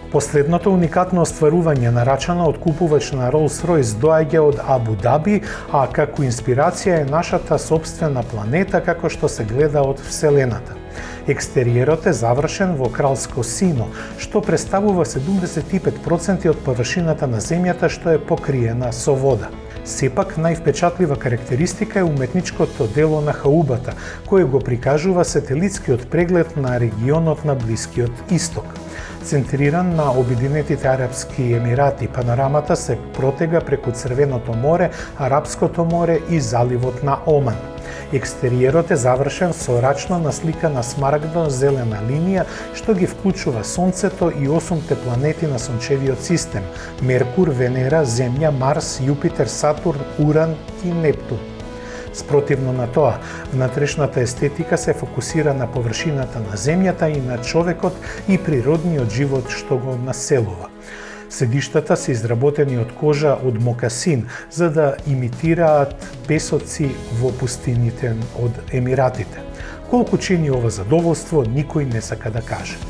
Последното уникатно остварување на рачана од купувач на Rolls-Royce доаѓа од Абу Даби, а како инспирација е нашата сопствена планета како што се гледа од Вселената. Екстериерот е завршен во кралско сино, што представува 75% од површината на земјата што е покриена со вода. Сепак, највпечатлива карактеристика е уметничкото дело на хаубата, кој го прикажува сателитскиот преглед на регионот на Блискиот Исток. Центриран на Обединетите Арапски Емирати, панорамата се протега преку Црвеното море, Арапското море и заливот на Оман. Екстериерот е завршен со рачно насликана смарагдо-зелена линија, што ги вклучува Сонцето и 8 планети на Сончевиот систем – Меркур, Венера, Земја, Марс, Јупитер, Сатурн, Уран и Нептун. Спротивно на тоа, внатрешната естетика се фокусира на површината на Земјата и на човекот и природниот живот што го населува. Седиштата се изработени од кожа од мокасин, за да имитираат песоци во пустините од Емиратите. Колку чини ова задоволство, никој не сака да каже.